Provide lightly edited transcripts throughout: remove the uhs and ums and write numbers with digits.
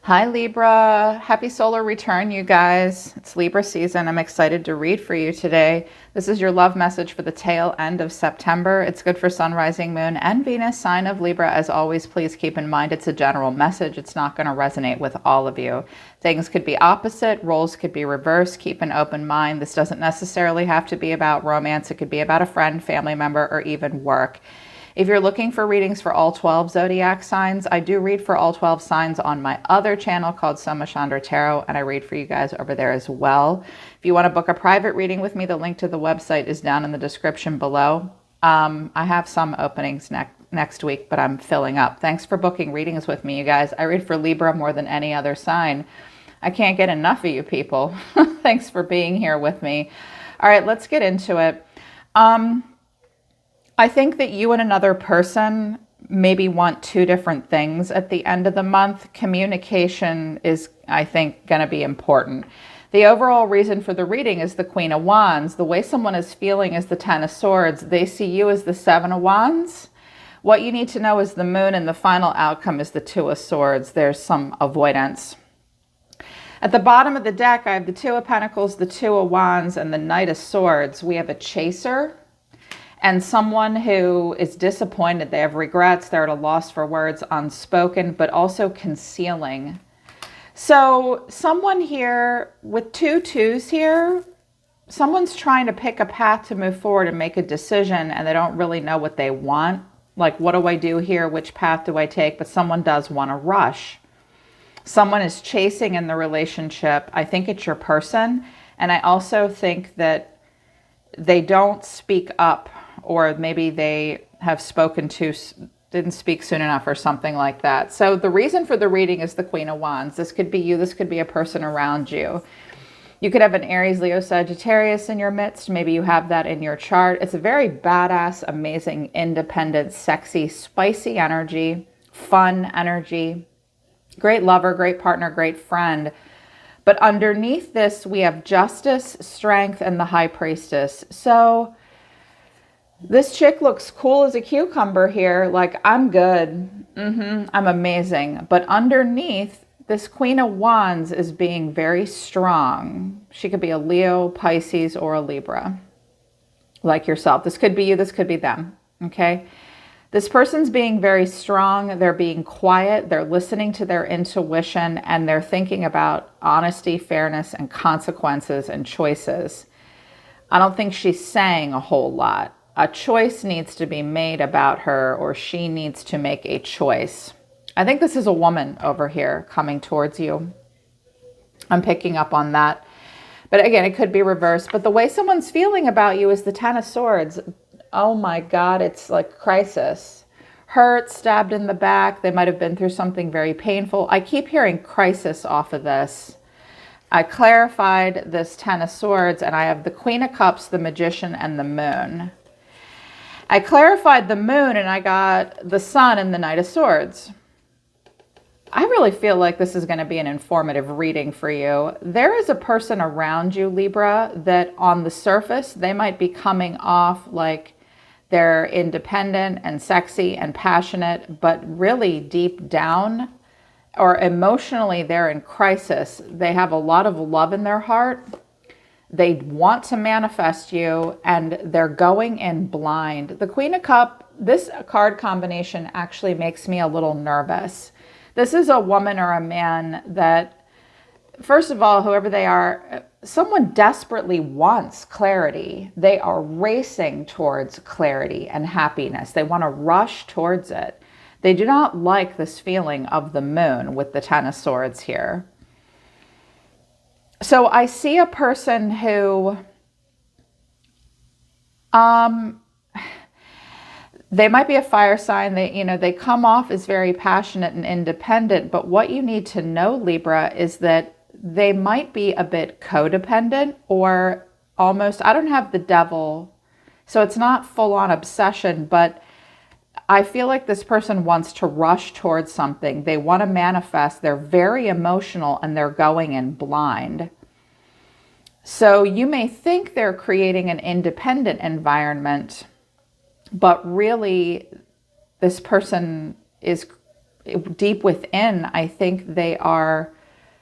Hi Libra, happy solar return you guys. It's Libra season. I'm excited to read for you today. This is your love message for the tail end of September. It's good for sun, rising, moon, and Venus, sign of Libra. As always, please keep in mind it's a general message. It's not going to resonate with all of you. Things could be opposite, roles could be reversed. Keep an open mind. This doesn't necessarily have to be about romance. It could be about a friend, family member, or even work. If you're looking for readings for all 12 zodiac signs, I do read for all 12 signs on my other channel called Soma Chandra Tarot, and I read for you guys over there as well. If you want to book a private reading with me, the link to the website is down in the description below. I have some openings next week, but I'm filling up. Thanks for booking readings with me, you guys. I read for Libra more than any other sign. I can't get enough of you people. Thanks for being here with me. All right, let's get into it. I think that you and another person maybe want two different things at the end of the month. Communication is, I think, going to be important. The overall reason for the reading is the Queen of Wands. The way someone is feeling is the Ten of Swords. They see you as the Seven of Wands. What you need to know is the Moon, and the final outcome is the Two of Swords. There's some avoidance. At the bottom of the deck, I have the Two of Pentacles, the Two of Wands, and the Knight of Swords. We have a chaser and someone who is disappointed. They have regrets. They're at a loss for words, unspoken, but also concealing. So someone here with two twos here, someone's trying to pick a path to move forward and make a decision, and they don't really know what they want. Like, what do I do here? Which path do I take? But someone does want to rush. Someone is chasing in the relationship. I think it's your person. And I also think that they don't speak up, or maybe they have didn't speak soon enough or something like that. So the reason for the reading is the Queen of Wands. This could be you. This could be a person around you. You could have an Aries, Leo, Sagittarius in your midst. Maybe you have that in your chart. It's a very badass, amazing, independent, sexy, spicy energy, fun energy, great lover, great partner, great friend. But underneath this, we have justice, strength, and the High Priestess. So this chick looks cool as a cucumber here. Like, I'm good. I'm amazing. But underneath, this Queen of Wands is being very strong. She could be a Leo, Pisces, or a Libra, like yourself. This could be you. This could be them. Okay? This person's being very strong. They're being quiet. They're listening to their intuition, and they're thinking about honesty, fairness, and consequences and choices. I don't think she's saying a whole lot. A choice needs to be made about her, or she needs to make a choice. I think this is a woman over here coming towards you. I'm picking up on that. But again, it could be reversed. But the way someone's feeling about you is the Ten of Swords. Oh my God, it's like crisis. Hurt, stabbed in the back. They might have been through something very painful. I keep hearing crisis off of this. I clarified this Ten of Swords, and I have the Queen of Cups, the Magician, and the Moon. I clarified the Moon, and I got the Sun and the Knight of Swords. I really feel like this is going to be an informative reading for you. There is a person around you, Libra, that on the surface, they might be coming off like they're independent and sexy and passionate, but really deep down or emotionally, they're in crisis. They have a lot of love in their heart. They want to manifest you, and they're going in blind. The Queen of Cups, this card combination actually makes me a little nervous. This is a woman or a man that, first of all, whoever they are, someone desperately wants clarity. They are racing towards clarity and happiness. They want to rush towards it. They do not like this feeling of the Moon with the Ten of Swords here. So I see a person who, they might be a fire sign. They come off as very passionate and independent, but what you need to know, Libra, is that they might be a bit codependent, or almost, I don't have the Devil, so it's not full on obsession, but I feel like this person wants to rush towards something. They want to manifest. They're very emotional, and they're going in blind. So you may think they're creating an independent environment, but really this person is deep within, I think they are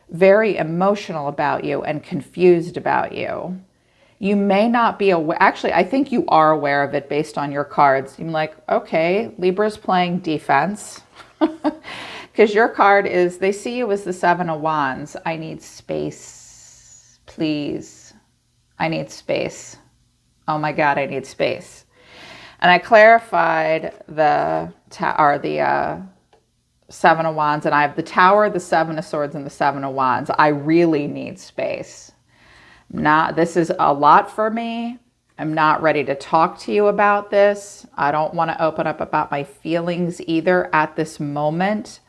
very emotional about you and confused about you. You may not be aware. Actually, I think you are aware of it based on your cards. You're like, okay, Libra's playing defense. Because your card is, they see you as the Seven of Wands. I need space, please. I need space. Oh my God, I need space. And I clarified the Seven of Wands, and I have the Tower, the Seven of Swords, and the Seven of Wands. I really need space. This is a lot for me. I'm not ready to talk to you about this. I don't want to open up about my feelings either at this moment.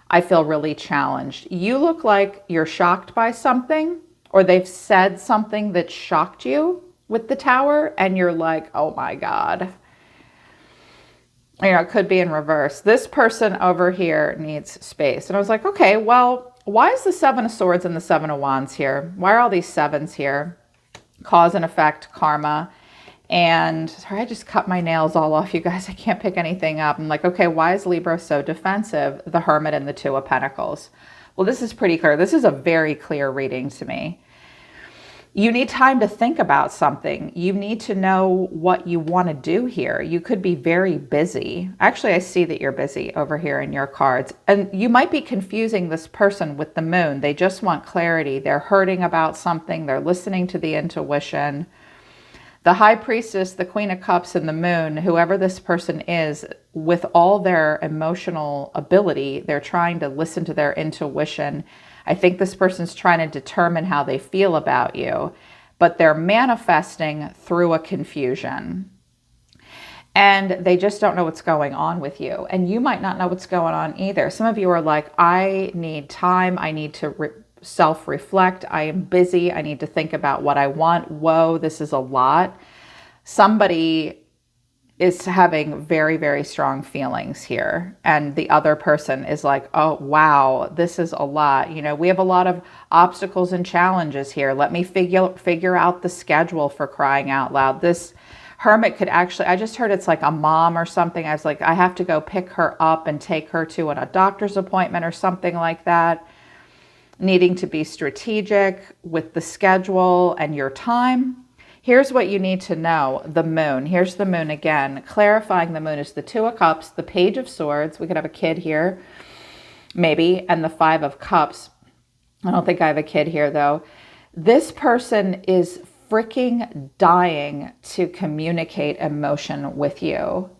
I feel really challenged. You look like you're shocked by something, or they've said something that shocked you with the Tower, and you're like, oh my God. You know, it could be in reverse. This person over here needs space. And I was like, okay, well, why is the Seven of Swords and the Seven of Wands here? Why are all these sevens here? Cause and effect, karma. And sorry, I just cut my nails all off, you guys. I can't pick anything up. I'm like, okay, why is Libra so defensive? The Hermit and the Two of Pentacles. Well, this is pretty clear. This is a very clear reading to me. You need time to think about something. You need to know what you want to do here. You could be very busy. Actually, I see that you're busy over here in your cards. And you might be confusing this person with the Moon. They just want clarity. They're hurting about something. They're listening to the intuition. The High Priestess, the Queen of Cups, and the Moon, whoever this person is, with all their emotional ability, they're trying to listen to their intuition. I think this person's trying to determine how they feel about you, but they're manifesting through a confusion. And they just don't know what's going on with you. And you might not know what's going on either. Some of you are like, I need time. I need to self-reflect. I am busy. I need to think about what I want. Whoa, this is a lot. Somebody is having very, very strong feelings here. And the other person is like, oh, wow, this is a lot. You know, we have a lot of obstacles and challenges here. Let me figure out the schedule, for crying out loud. This Hermit could actually, I just heard it's like a mom or something. I was like, I have to go pick her up and take her to a doctor's appointment or something like that. Needing to be strategic with the schedule and your time. Here's what you need to know. The Moon. Here's the Moon again. Clarifying the Moon is the Two of Cups, the Page of Swords. We could have a kid here, maybe, and the Five of Cups. I don't think I have a kid here, though. This person is freaking dying to communicate emotion with you.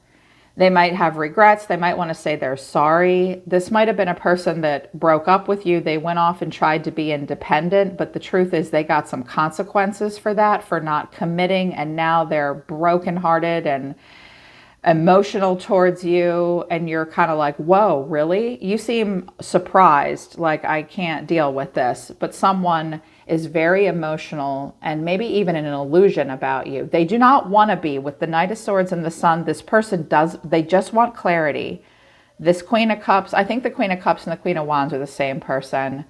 They might have regrets. They might want to say they're sorry. This might have been a person that broke up with you. They went off and tried to be independent, but the truth is they got some consequences for that, for not committing, and now they're brokenhearted and emotional towards you, and you're kind of like, whoa, really? You seem surprised, like, I can't deal with this, but someone is very emotional and maybe even an illusion about you. They do not want to be with the Knight of Swords and the Sun. This person does, they just want clarity. This Queen of Cups, I think the Queen of Cups and the Queen of Wands are the same person.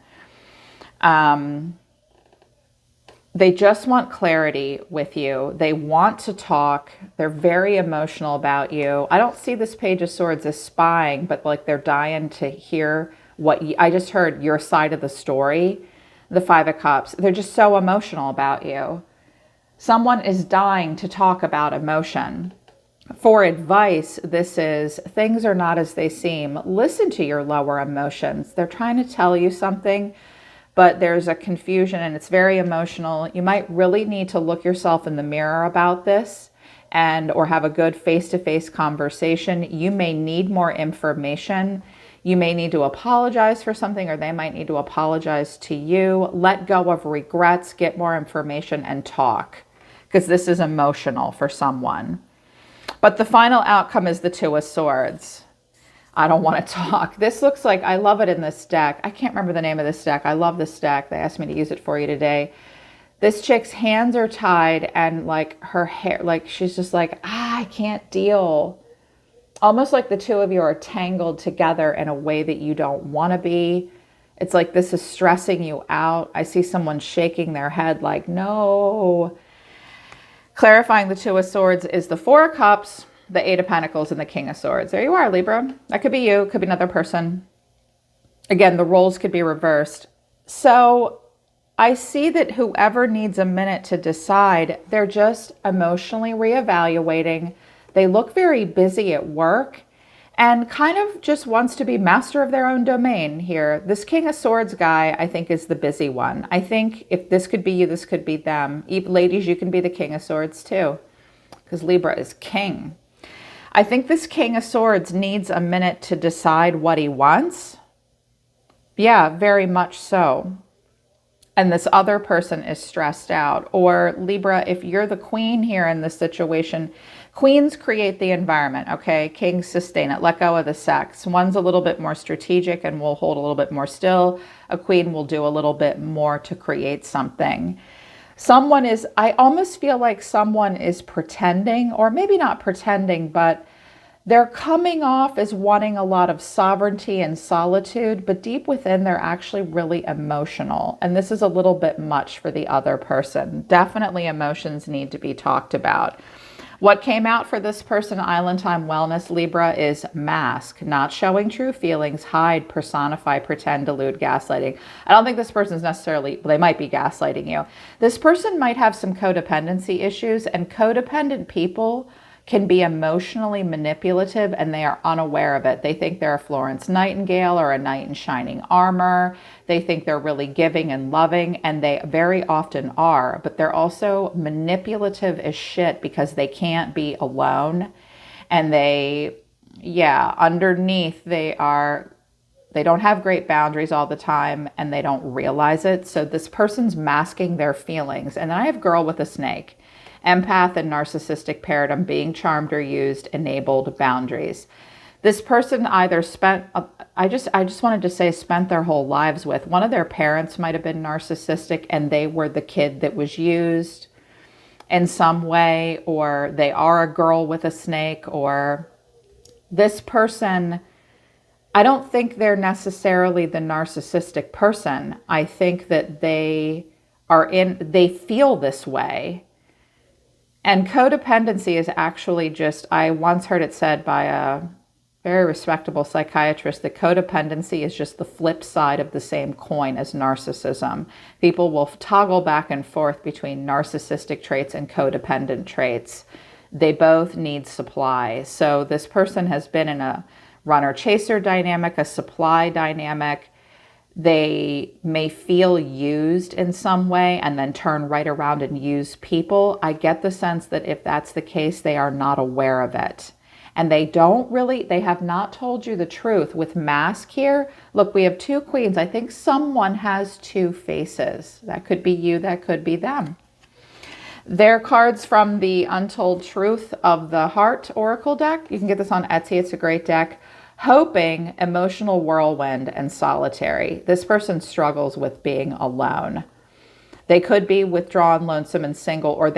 They just want clarity with you. They want to talk. They're very emotional about you. I don't see this Page of Swords as spying, but like they're dying to hear what you, I just heard your side of the story. The Five of Cups. They're just so emotional about you. Someone is dying to talk about emotion. For advice, this is, things are not as they seem. Listen to your lower emotions. They're trying to tell you something, but there's a confusion and it's very emotional. You might really need to look yourself in the mirror about this or have a good face-to-face conversation. You may need more information. You may need to apologize for something, or they might need to apologize to you. Let go of regrets, get more information, and talk, because this is emotional for someone. But the final outcome is the Two of Swords. I don't want to talk. This looks like, I love it in this deck. I can't remember the name of this deck. I love this deck. They asked me to use it for you today. This chick's hands are tied and like her hair, like she's just like, I can't deal. Almost like the two of you are tangled together in a way that you don't want to be. It's like this is stressing you out. I see someone shaking their head like, no. Clarifying the Two of Swords is the Four of Cups, the Eight of Pentacles, and the King of Swords. There you are, Libra. That could be you. Could be another person. Again, the roles could be reversed. So I see that whoever needs a minute to decide, they're just emotionally reevaluating. They look very busy at work and kind of just wants to be master of their own domain here. This King of Swords guy, I think, is the busy one. I think if this could be you, this could be them. Ladies, you can be the King of Swords too, because Libra is king. I think this King of Swords needs a minute to decide what he wants. Yeah, very much so. And this other person is stressed out. Or Libra, if you're the queen here in this situation, queens create the environment, okay? Kings sustain it. Let go of the sex. One's a little bit more strategic and will hold a little bit more still. A queen will do a little bit more to create something. I almost feel like someone is pretending, or maybe not pretending, but they're coming off as wanting a lot of sovereignty and solitude, but deep within, they're actually really emotional. And this is a little bit much for the other person. Definitely emotions need to be talked about. What came out for this person, Island Time Wellness, Libra, is mask, not showing true feelings, hide, personify, pretend, delude, gaslighting. I don't think this person's they might be gaslighting you. This person might have some codependency issues, and codependent people can be emotionally manipulative and they are unaware of it. They think they're a Florence Nightingale or a knight in shining armor. They think they're really giving and loving, and they very often are, but they're also manipulative as shit because they can't be alone. And underneath they don't have great boundaries all the time and they don't realize it. So this person's masking their feelings. And then I have girl with a snake. Empath and narcissistic paradigm, being charmed or used, enabled, boundaries. This person either spent their whole lives with. One of their parents might have been narcissistic and they were the kid that was used in some way, or they are a girl with a snake, or this person, I don't think they're necessarily the narcissistic person. I think that they feel this way. And codependency is actually I once heard it said by a very respectable psychiatrist that codependency is just the flip side of the same coin as narcissism. People will toggle back and forth between narcissistic traits and codependent traits. They both need supply. So this person has been in a runner-chaser dynamic, a supply dynamic. They may feel used in some way and then turn right around and use people. I get the sense that if that's the case, they are not aware of it. And they have not told you the truth. With mask here, look, we have two queens. I think someone has two faces. That could be you, that could be them. They're cards from the Untold Truth of the Heart Oracle deck. You can get this on Etsy. It's a great deck. Hoping, emotional whirlwind, and solitary. This person struggles with being alone. They could be withdrawn, lonesome, and single, or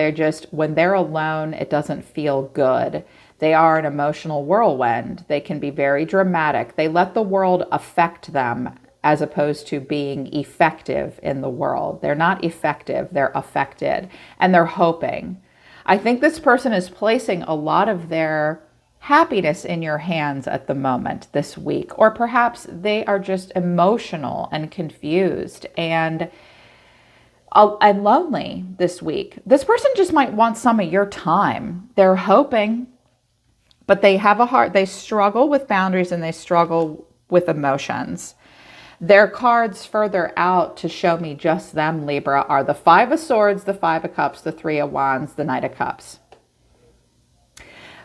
when they're alone, it doesn't feel good. They are an emotional whirlwind. They can be very dramatic. They let the world affect them as opposed to being effective in the world. They're not effective, they're affected, and they're hoping. I think this person is placing a lot of their happiness in your hands at the moment this week, or perhaps they are just emotional and confused and lonely this week. This person just might want some of your time. They're hoping, but they have a heart. They struggle with boundaries and they struggle with emotions. Their cards further out to show me just them, Libra, are the Five of Swords, the Five of Cups, the Three of Wands, the Knight of Cups.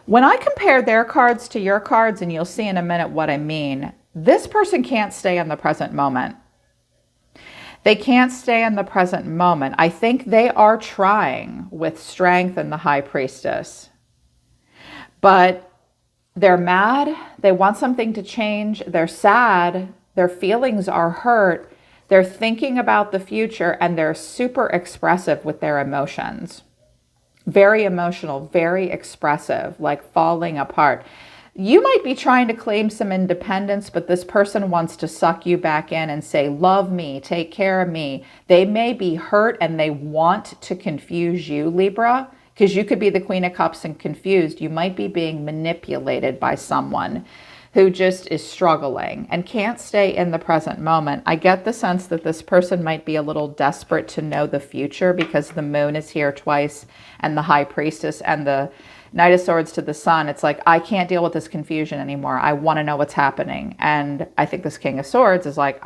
When I compare their cards to your cards, and you'll see in a minute what I mean, this person can't stay in the present moment. They can't stay in the present moment. I think they are trying with Strength and the High Priestess. But they're mad. They want something to change. They're sad. Their feelings are hurt. They're thinking about the future, and they're super expressive with their emotions. Very emotional, very expressive, like falling apart. You might be trying to claim some independence, but this person wants to suck you back in and say, love me, take care of me. They may be hurt and they want to confuse you, Libra, because you could be the Queen of Cups and confused. You might be being manipulated by someone. who just is struggling and can't stay in the present moment. I get the sense that this person might be a little desperate to know the future because the moon is here twice and the high priestess and the Knight of Swords to the Sun. It's like, I can't deal with this confusion anymore. I want to know what's happening. And I think this King of Swords is like,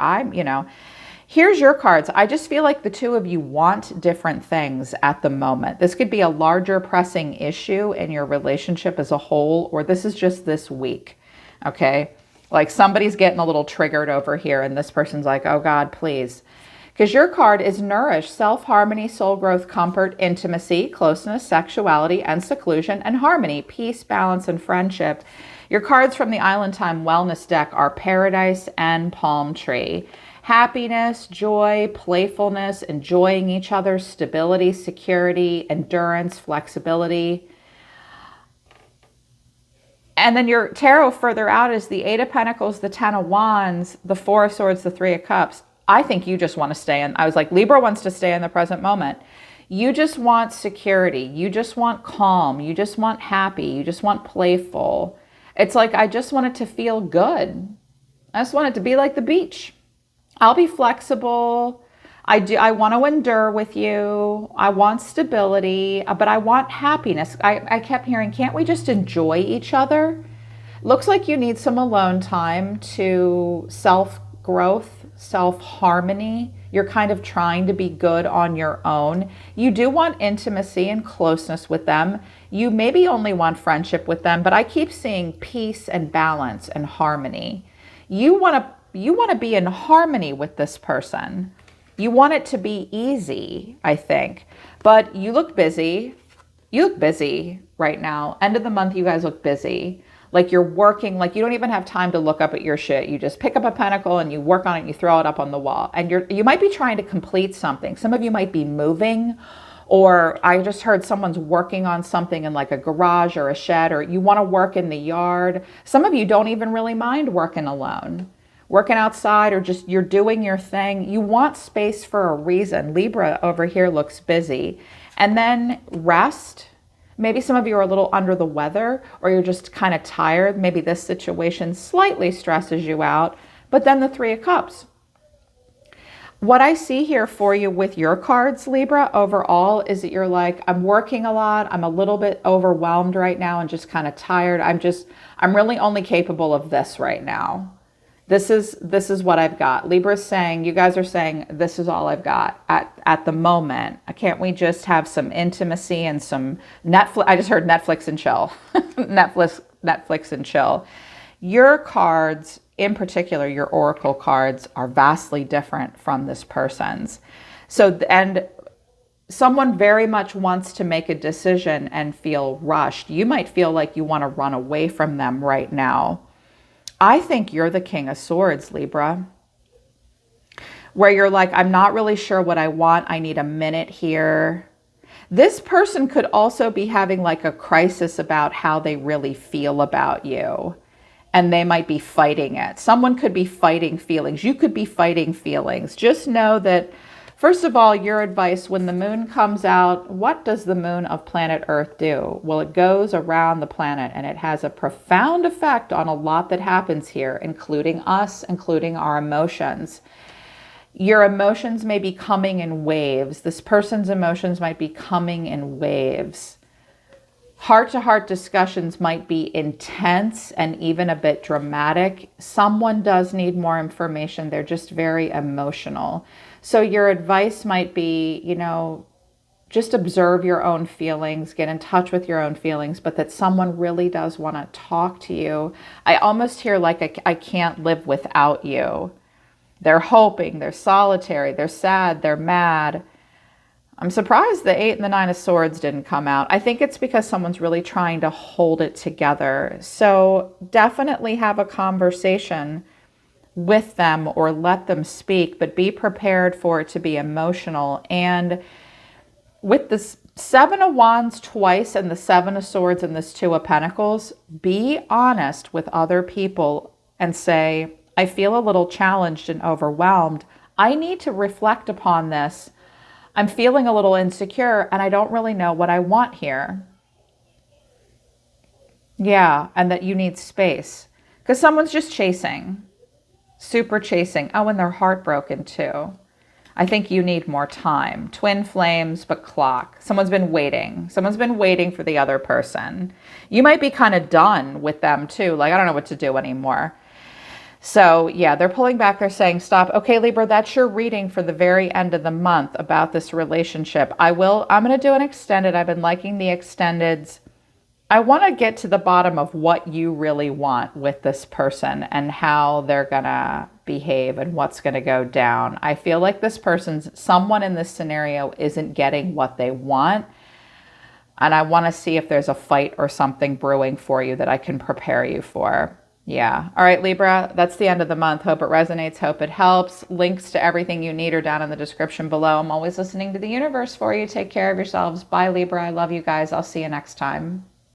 here's your cards. I just feel like the two of you want different things at the moment. This could be a larger pressing issue in your relationship as a whole, or this is just this week. Okay. Like somebody's getting a little triggered over here and this person's like, oh God, please. Because your card is nourish, self-harmony, soul growth, comfort, intimacy, closeness, sexuality, and seclusion, and harmony, peace, balance, and friendship. Your cards from the Island Time Wellness deck are paradise and palm tree. Happiness, joy, playfulness, enjoying each other, stability, security, endurance, flexibility. And then your tarot further out is the Eight of Pentacles, the Ten of Wands, the Four of Swords, the Three of Cups. I think you just want to stay in. I was like, Libra wants to stay in the present moment. You just want security. You just want calm. You just want happy. You just want playful. It's like, I just want it to feel good. I just want it to be like the beach. I'll be flexible. I want to endure with you. I want stability, but I want happiness. I kept hearing, can't we just enjoy each other? Looks like you need some alone time to self-growth, self-harmony. You're kind of trying to be good on your own. You do want intimacy and closeness with them. You maybe only want friendship with them, but I keep seeing peace and balance and harmony. You want to be in harmony with this person. You want it to be easy, I think. But you look busy. You look busy right now. End of the month, you guys look busy. Like you're working, like you don't even have time to look up at your shit. You just pick up a pentacle and you work on it and you throw it up on the wall. And you might be trying to complete something. Some of you might be moving, or I just heard someone's working on something in like a garage or a shed, or you want to work in the yard. Some of you don't even really mind working alone. Working outside, or just you're doing your thing. You want space for a reason. Libra over here looks busy. And then rest. Maybe some of you are a little under the weather, or you're just kind of tired. Maybe this situation slightly stresses you out. But then the Three of Cups. What I see here for you with your cards, Libra, overall, is that you're like, I'm working a lot. I'm a little bit overwhelmed right now and just kind of tired. I'm really only capable of this right now. This is what I've got. Libra's saying, you guys are saying, this is all I've got at the moment. Can't we just have some intimacy and some Netflix? I just heard Netflix and chill. Netflix and chill. Your cards, in particular, your oracle cards, are vastly different from this person's. And someone very much wants to make a decision and feel rushed. You might feel like you want to run away from them right now. I think you're the King of Swords, Libra, where you're like, I'm not really sure what I want. I need a minute here. This person could also be having like a crisis about how they really feel about you, and they might be fighting it. Someone could be fighting feelings. You could be fighting feelings. Just know that, first of all, your advice, when the moon comes out, what does the moon of planet Earth do? Well, it goes around the planet and it has a profound effect on a lot that happens here, including us, including our emotions. Your emotions may be coming in waves. This person's emotions might be coming in waves. Heart-to-heart discussions might be intense and even a bit dramatic. Someone does need more information. They're just very emotional. So your advice might be, just observe your own feelings, get in touch with your own feelings, but that someone really does want to talk to you. I almost hear like, I can't live without you. They're hoping, they're solitary, they're sad, they're mad. I'm surprised the Eight and the Nine of Swords didn't come out. I think it's because someone's really trying to hold it together. So definitely have a conversation with them or let them speak, but be prepared for it to be emotional. And with the Seven of Wands twice and the Seven of Swords and this Two of Pentacles, be honest with other people and say, I feel a little challenged and overwhelmed. I need to reflect upon this. I'm feeling a little insecure and I don't really know what I want here. Yeah, and that you need space. Because someone's just chasing, super chasing. Oh, and they're heartbroken too. I think you need more time. Twin flames, but clock. Someone's been waiting. Someone's been waiting for the other person. You might be kind of done with them too. Like, I don't know what to do anymore. So yeah, they're pulling back. They're saying, stop. Okay, Libra, that's your reading for the very end of the month about this relationship. I'm going to do an extended. I've been liking the extendeds. I want to get to the bottom of what you really want with this person and how they're going to behave and what's going to go down. I feel like someone in this scenario isn't getting what they want. And I want to see if there's a fight or something brewing for you that I can prepare you for. Yeah. All right, Libra, that's the end of the month. Hope it resonates. Hope it helps. Links to everything you need are down in the description below. I'm always listening to the universe for you. Take care of yourselves. Bye, Libra. I love you guys. I'll see you next time.